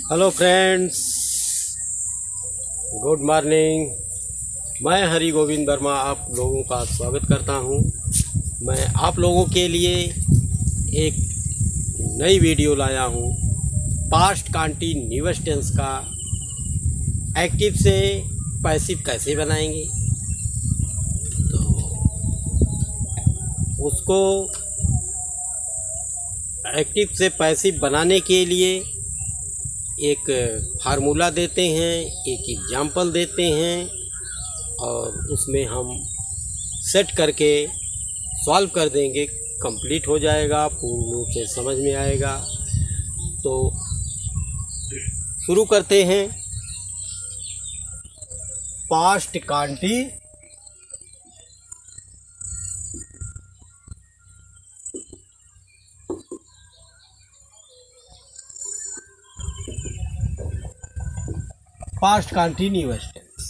Hello friends, good morning. मैं हरि गोविंद वर्मा आप लोगों का स्वागत करता हूं। मैं आप लोगों के लिए एक नई वीडियो लाया हूं। पास्ट कंटिन्यूअस टेंस का एक्टिव से पैसिव कैसे बनाएंगे, तो उसको एक्टिव से पैसिव बनाने के लिए एक फार्मूला देते हैं, एक एग्जाम्पल देते हैं और उसमें हम सेट करके सॉल्व कर देंगे। कंप्लीट हो जाएगा, पूर्ण रूप से समझ में आएगा। तो शुरू करते हैं। Past continuous tense.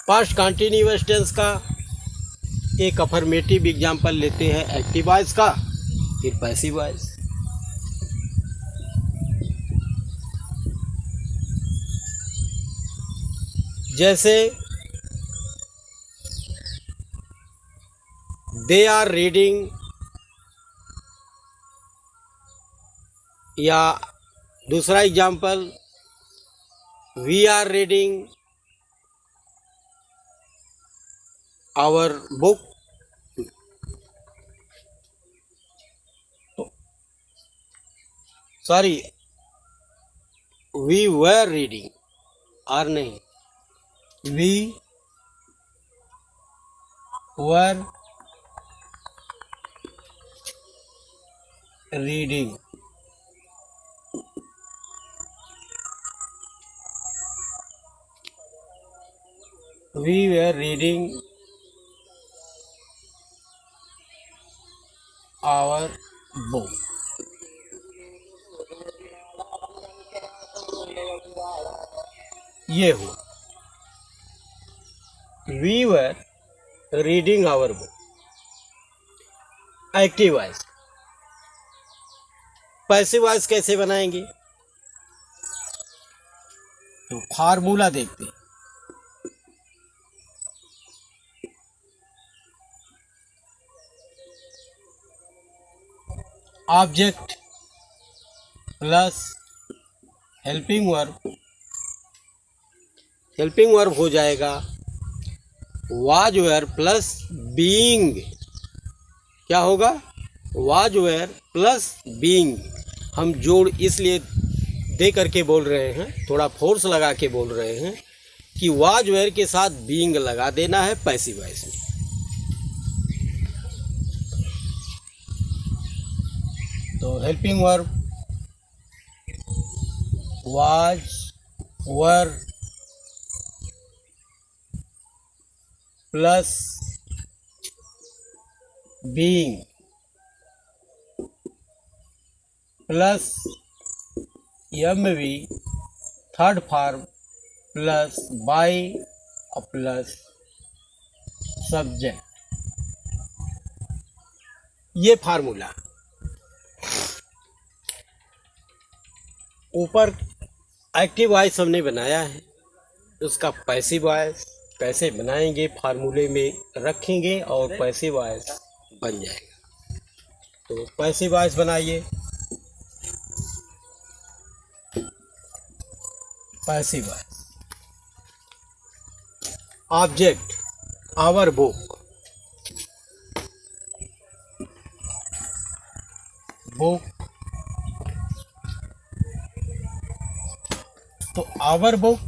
Past continuous tense का एक अफर्मेटिव एग्जाम्पल लेते हैं एक्टिव वॉइस का, फिर पैसिव वॉइस। जैसे दे आर रीडिंग, या दूसरा example we are reading our book. Sorry, we were reading, और नहीं, we were reading. We were reading our book. ये हुआ we were reading our book। Active voice. Passive voice कैसे बनाएंगे, तो फार्मूला देखते हैं। Object plus helping verb. Helping verb हो जाएगा वाज वेयर प्लस बीइंग। क्या होगा? Was were plus being. हम जोड़ इसलिए दे करके बोल रहे हैं, थोड़ा फोर्स लगा के बोल रहे हैं कि वाज वेयर के साथ बीइंग लगा देना है पैसिव वॉइस में। तो helping verb was were plus being plus MV third form plus by plus subject. ये फार्मूला ऊपर एक्टिव वॉइस हमने बनाया है, उसका पैसिव वॉइस कैसे बनाएंगे फार्मूले में रखेंगे और पैसिव वॉइस बन जाएगा। तो पैसिव वॉइस बनाइए। Passive voice object our book. Book तो आवर बुक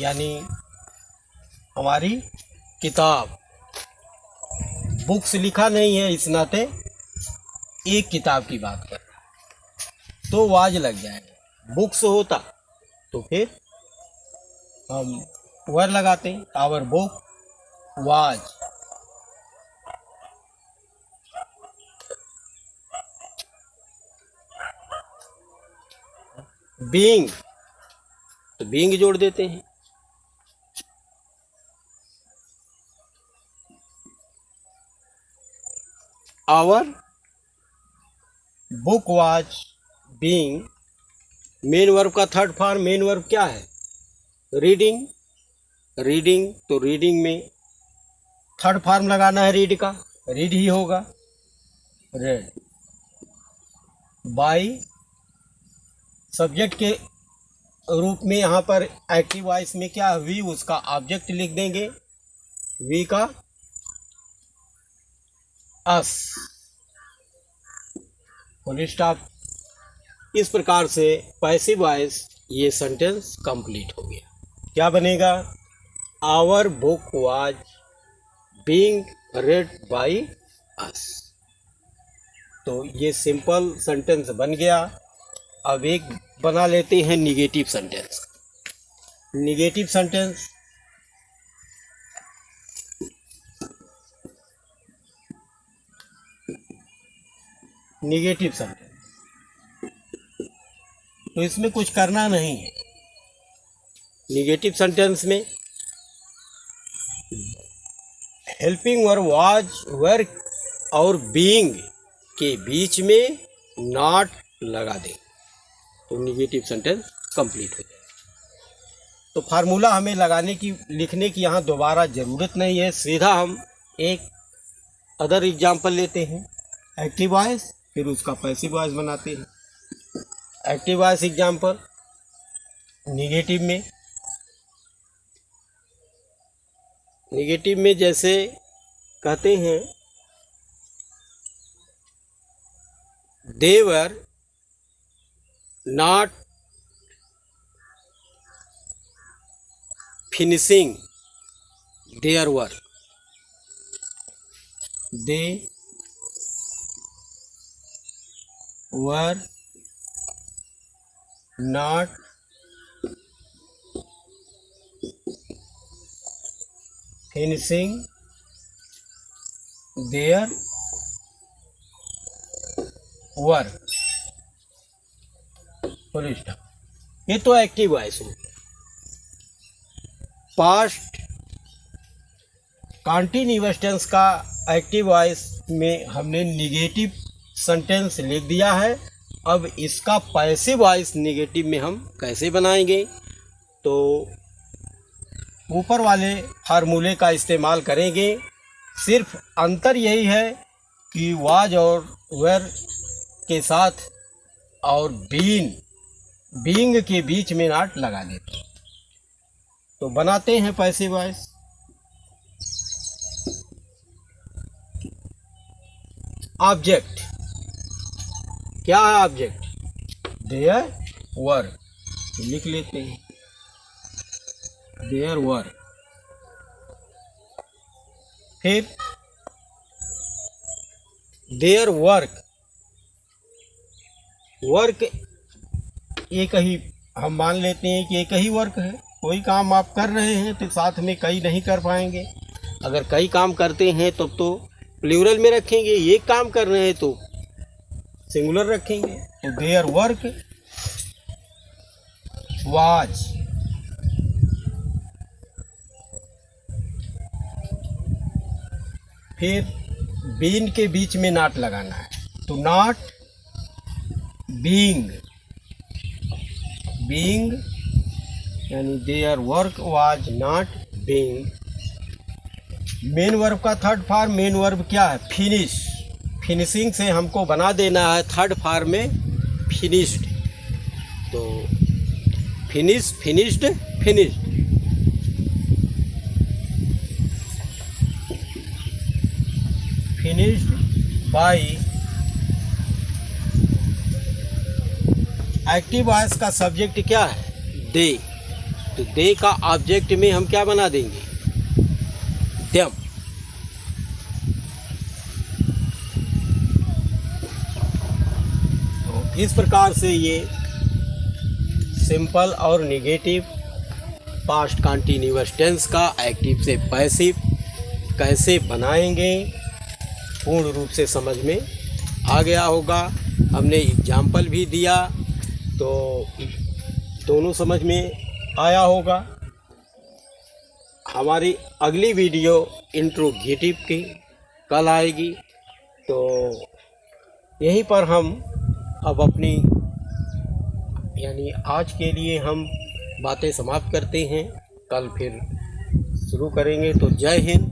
यानी हमारी किताब। बुक्स लिखा नहीं है, इस नाते एक किताब की बात कर रहा है, तो वाज लग जाएगा। बुक्स होता तो फिर हम वर लगाते हैं। Our book was. बीइंग तो बीइंग जोड़ देते हैं। Our book was being, main verb का थर्ड फॉर्म, मेन वर्ब क्या है? रीडिंग। रीडिंग, तो रीडिंग में थर्ड फॉर्म लगाना है रीड का, रीड ही होगा, रेड। बाई, सब्जेक्ट के रूप में यहाँ पर एक्टिव वॉइस में क्या है? वी, उसका ऑब्जेक्ट लिख देंगे, वी का अस, फुल स्टॉप। इस प्रकार से पैसिव वॉइस ये सेंटेंस कंप्लीट हो गया। क्या बनेगा? Our book was being read by us. तो ये सिंपल सेंटेंस बन गया। अब एक बना लेते हैं negative sentence. Negative sentence, negative sentence तो इसमें कुछ करना नहीं है। निगेटिव सेंटेंस में हेल्पिंग वर्ब वाज, वर और बीइंग के बीच में नॉट लगा दें तो निगेटिव सेंटेंस कंप्लीट हो जाए। तो फार्मूला हमें लगाने की, लिखने की यहाँ दोबारा ज़रूरत नहीं है। सीधा हम एक अदर एग्जाम्पल लेते हैं, एक्टिव वॉइस, फिर उसका पैसिव वॉइस बनाते हैं। एक्टिव वॉइस एग्जाम्पल निगेटिव में, निगेटिव में जैसे कहते हैं they were not finishing their work, they were not finishing their work, full stop. ये तो एक्टिव वॉइस हो गया। पास्ट कंटीन्यूअस टेंस का एक्टिव वॉइस में हमने निगेटिव सेंटेंस लिख दिया है। अब इसका पैसिव वॉइस निगेटिव में हम कैसे बनाएंगे? तो ऊपर वाले फार्मूले का इस्तेमाल करेंगे। सिर्फ अंतर यही है कि वाज और वेर के साथ और बीइंग के बीच में नॉट लगा देते हैं। तो बनाते हैं पैसिव वॉइस। ऑब्जेक्ट क्या है? ऑब्जेक्ट देयर वर्क, लिख लेते हैं देयर वर्क। फिर देयर वर्क, वर्क एक ही हम मान लेते हैं कि एक ही वर्क है। कोई काम आप कर रहे हैं तो साथ में कई नहीं कर पाएंगे। अगर कई काम करते हैं तब तो प्लूरल में रखेंगे, एक काम कर रहे हैं तो सिंगुलर रखेंगे। तो देयर वर्क वाज, फिर बीन के बीच में नॉट लगाना है तो नॉट बीइंग, बीइंग यानी their work was not being. Main verb का थर्ड फॉर्म, मेन वर्ब क्या है? फिनिश। फिनिशिंग से हमको बना देना है थर्ड फॉर्म में फिनिश्ड। तो finish, finished, finished. Finished by active voice का सब्जेक्ट क्या है? दे। तो दे का ऑब्जेक्ट में हम क्या बना देंगे? देम। तो इस प्रकार से ये सिंपल और नेगेटिव पास्ट कंटीन्यूअस टेंस का एक्टिव से पैसिव कैसे बनाएंगे पूर्ण रूप से समझ में आ गया होगा। हमने एग्जाम्पल भी दिया तो दोनों समझ में आया होगा। हमारी अगली वीडियो इंट्रोगेटिव की कल आएगी। तो यहीं पर हम अब अपनी यानी आज के लिए हम बातें समाप्त करते हैं, कल फिर शुरू करेंगे। तो जय हिंद,